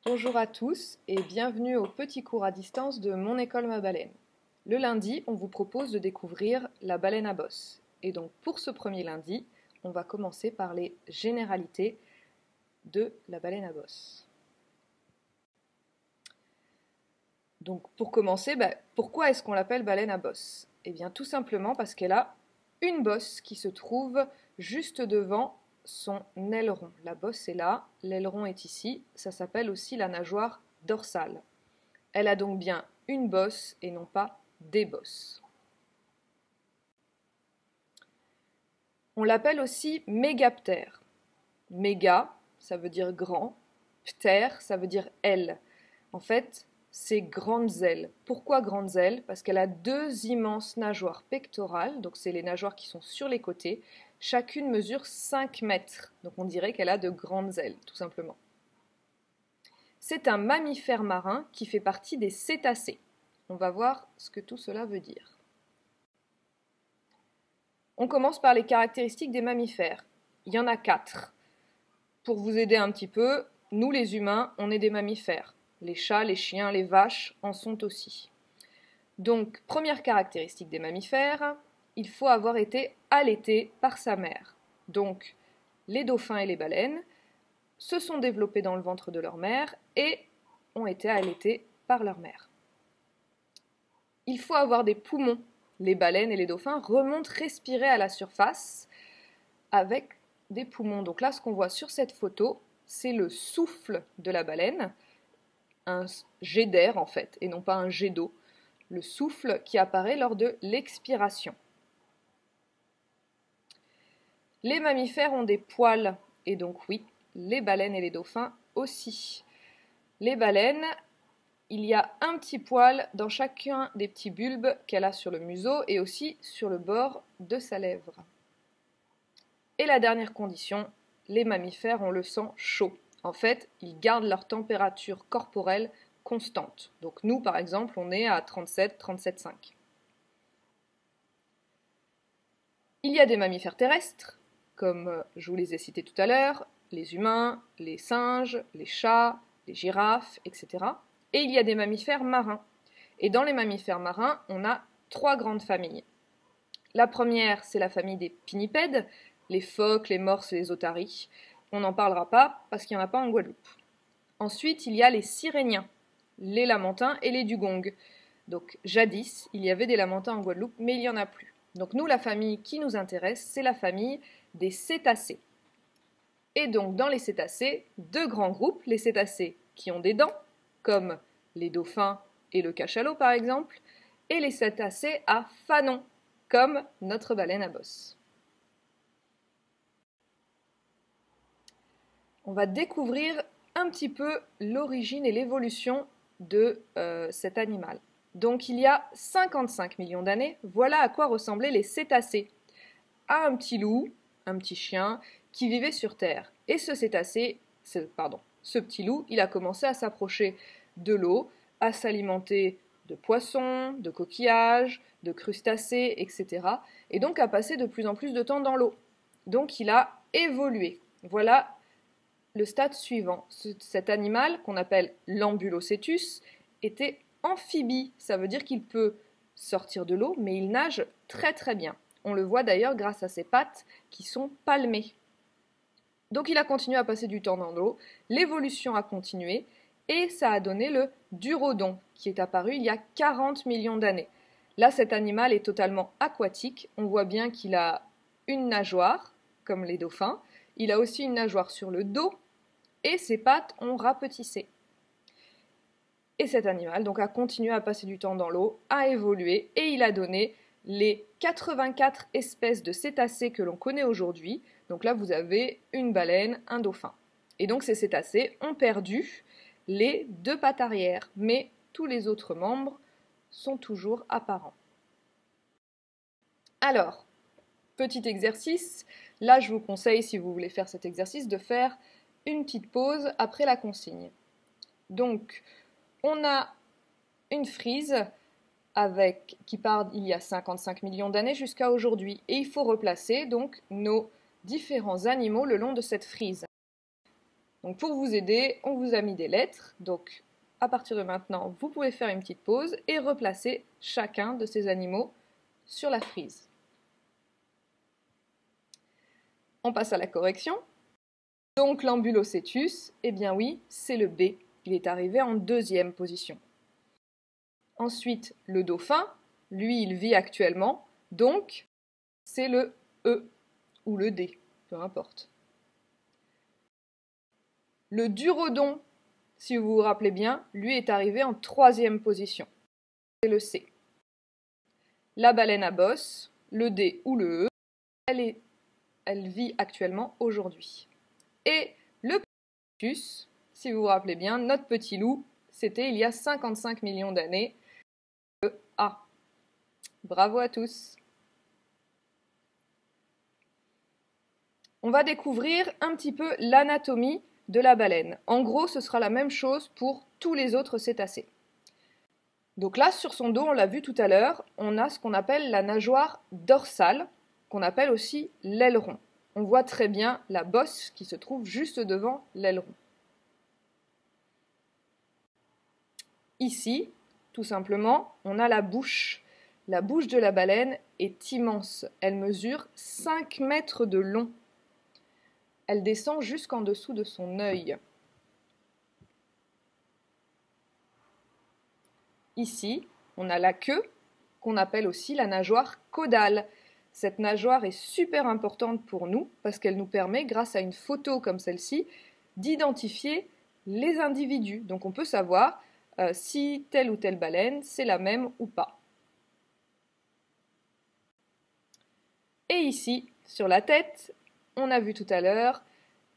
Bonjour à tous et bienvenue au petit cours à distance de Mon école ma baleine. Le lundi, on vous propose de découvrir la baleine à bosse. Et donc pour ce premier lundi, on va commencer par les généralités de la baleine à bosse. Donc pour commencer, pourquoi est-ce qu'on l'appelle baleine à bosse? Eh bien tout simplement parce qu'elle a une bosse qui se trouve juste devant son aileron. La bosse est là, l'aileron est ici, ça s'appelle aussi la nageoire dorsale. Elle a donc bien une bosse et non pas des bosses. On l'appelle aussi mégaptère. Méga, ça veut dire grand, ptère, ça veut dire aile. En fait, c'est grandes ailes. Pourquoi grandes ailes? Parce qu'elle a deux immenses nageoires pectorales, donc c'est les nageoires qui sont sur les côtés. Chacune mesure 5 mètres, donc on dirait qu'elle a de grandes ailes, tout simplement. C'est un mammifère marin qui fait partie des cétacés. On va voir ce que tout cela veut dire. On commence par les caractéristiques des mammifères. Il y en a 4. Pour vous aider un petit peu, nous les humains, on est des mammifères. Les chats, les chiens, les vaches en sont aussi. Donc, première caractéristique des mammifères, il faut avoir été allaité par sa mère. Donc, les dauphins et les baleines se sont développés dans le ventre de leur mère et ont été allaités par leur mère. Il faut avoir des poumons. Les baleines et les dauphins remontent respirer à la surface avec des poumons. Donc là, ce qu'on voit sur cette photo, c'est le souffle de la baleine, un jet d'air en fait, et non pas un jet d'eau. Le souffle qui apparaît lors de l'expiration. Les mammifères ont des poils, et donc oui, les baleines et les dauphins aussi. Les baleines, il y a un petit poil dans chacun des petits bulbes qu'elle a sur le museau et aussi sur le bord de sa lèvre. Et la dernière condition, les mammifères ont le sang chaud. En fait, ils gardent leur température corporelle constante. Donc nous, par exemple, on est à 37, 37,5. Il y a des mammifères terrestres, comme je vous les ai cités tout à l'heure, les humains, les singes, les chats, les girafes, etc. Et il y a des mammifères marins. Et dans les mammifères marins, on a 3 grandes familles. La première, c'est la famille des pinnipèdes, les phoques, les morses et les otaries. On n'en parlera pas parce qu'il n'y en a pas en Guadeloupe. Ensuite, il y a les siréniens, les lamantins et les dugongs. Donc jadis, il y avait des lamantins en Guadeloupe, mais il n'y en a plus. Donc nous, la famille qui nous intéresse, c'est la famille des cétacés. Et donc dans les cétacés, 2 grands groupes, les cétacés qui ont des dents, comme les dauphins et le cachalot par exemple, et les cétacés à fanons, comme notre baleine à bosse. On va découvrir un petit peu l'origine et l'évolution de cet animal. Donc il y a 55 millions d'années, voilà à quoi ressemblaient les cétacés. À un petit loup, un petit chien, qui vivait sur Terre. Et ce petit loup, il a commencé à s'approcher de l'eau, à s'alimenter de poissons, de coquillages, de crustacés, etc. Et donc à passer de plus en plus de temps dans l'eau. Donc il a évolué. Voilà le stade suivant. Cet animal, qu'on appelle l'ambulocétus, était amphibie. Ça veut dire qu'il peut sortir de l'eau, mais il nage très très bien. On le voit d'ailleurs grâce à ses pattes qui sont palmées. Donc il a continué à passer du temps dans l'eau, l'évolution a continué, et ça a donné le Durodon, qui est apparu il y a 40 millions d'années. Là, cet animal est totalement aquatique. On voit bien qu'il a une nageoire, comme les dauphins. Il a aussi une nageoire sur le dos, et ses pattes ont rapetissé. Et cet animal donc a continué à passer du temps dans l'eau, a évolué, et il a donné les 84 espèces de cétacés que l'on connaît aujourd'hui. Donc là, vous avez une baleine, un dauphin. Et donc ces cétacés ont perdu les 2 pattes arrière, mais tous les autres membres sont toujours apparents. Alors, petit exercice. Là, je vous conseille, si vous voulez faire cet exercice, de faire une petite pause après la consigne. Donc, on a une frise qui part il y a 55 millions d'années jusqu'à aujourd'hui. Et il faut replacer donc nos différents animaux le long de cette frise. Donc pour vous aider, on vous a mis des lettres. Donc à partir de maintenant, vous pouvez faire une petite pause et replacer chacun de ces animaux sur la frise. On passe à la correction. Donc l'ambulocétus, eh bien oui, c'est le B. Il est arrivé en deuxième position. Ensuite, le dauphin, lui, il vit actuellement, donc c'est le E ou le D, peu importe. Le Durodon, si vous vous rappelez bien, lui est arrivé en troisième position. C'est le C. La baleine à bosse, le D ou le E, elle vit actuellement aujourd'hui. Et le Pictus, si vous vous rappelez bien, notre petit loup, c'était il y a 55 millions d'années. Le A. Bravo à tous. On va découvrir un petit peu l'anatomie de la baleine. En gros, ce sera la même chose pour tous les autres cétacés. Donc là, sur son dos, on l'a vu tout à l'heure, on a ce qu'on appelle la nageoire dorsale, qu'on appelle aussi l'aileron. On voit très bien la bosse qui se trouve juste devant l'aileron. Ici, tout simplement, on a la bouche. La bouche de la baleine est immense. Elle mesure 5 mètres de long. Elle descend jusqu'en dessous de son œil. Ici, on a la queue, qu'on appelle aussi la nageoire caudale. Cette nageoire est super importante pour nous parce qu'elle nous permet, grâce à une photo comme celle-ci, d'identifier les individus. Donc on peut savoir si telle ou telle baleine, c'est la même ou pas. Et ici, sur la tête, on a vu tout à l'heure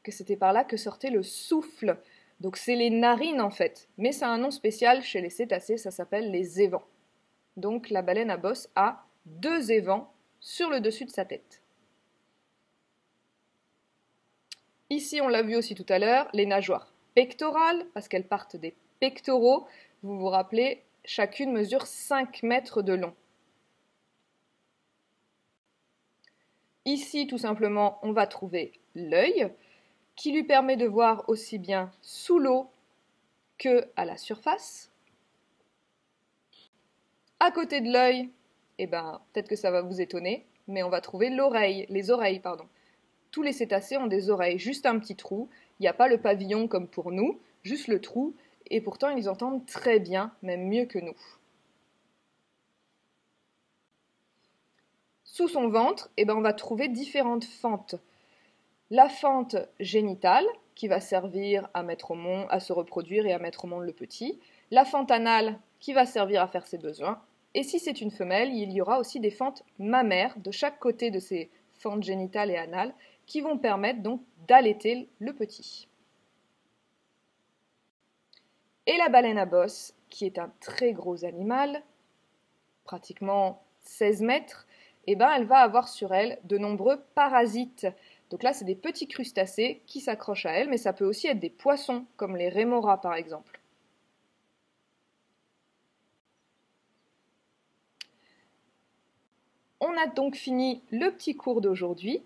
que c'était par là que sortait le souffle. Donc c'est les narines en fait, mais ça a un nom spécial chez les cétacés, ça s'appelle les évents. Donc la baleine à bosse a 2 évents sur le dessus de sa tête. Ici, on l'a vu aussi tout à l'heure, les nageoires pectorales, parce qu'elles partent des pectoraux. Vous vous rappelez, chacune mesure 5 mètres de long. Ici, tout simplement, on va trouver l'œil, qui lui permet de voir aussi bien sous l'eau qu'à la surface. À côté de l'œil, eh ben, peut-être que ça va vous étonner, mais on va trouver les oreilles. Tous les cétacés ont des oreilles, juste un petit trou. Il n'y a pas le pavillon comme pour nous, juste le trou, et pourtant ils entendent très bien, même mieux que nous. Sous son ventre, eh ben, on va trouver différentes fentes. La fente génitale, qui va servir à mettre au monde, à se reproduire et à mettre au monde le petit. La fente anale, qui va servir à faire ses besoins. Et si c'est une femelle, il y aura aussi des fentes mammaires de chaque côté de ces fentes génitales et anales, qui vont permettre donc d'allaiter le petit. Et la baleine à bosse, qui est un très gros animal, pratiquement 16 mètres, eh ben, elle va avoir sur elle de nombreux parasites. Donc là, c'est des petits crustacés qui s'accrochent à elle, mais ça peut aussi être des poissons, comme les rémoras par exemple. On a donc fini le petit cours d'aujourd'hui.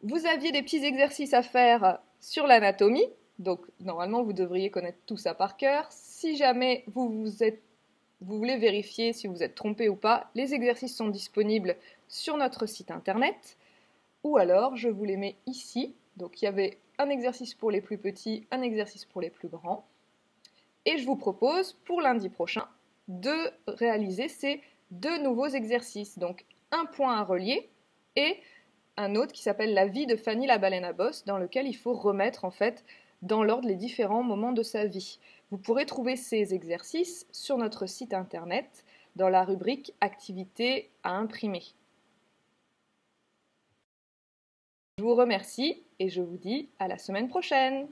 Vous aviez des petits exercices à faire sur l'anatomie, donc normalement vous devriez connaître tout ça par cœur. Si jamais vous voulez vérifier si vous êtes trompé ou pas, les exercices sont disponibles sur notre site internet. Ou alors, je vous les mets ici. Donc il y avait un exercice pour les plus petits, un exercice pour les plus grands. Et je vous propose pour lundi prochain de réaliser ces 2 nouveaux exercices. Donc un point à relier et un autre qui s'appelle La vie de Fanny la baleine à bosse, dans lequel il faut remettre en fait dans l'ordre les différents moments de sa vie. Vous pourrez trouver ces exercices sur notre site internet dans la rubrique Activités à imprimer. Je vous remercie et je vous dis à la semaine prochaine.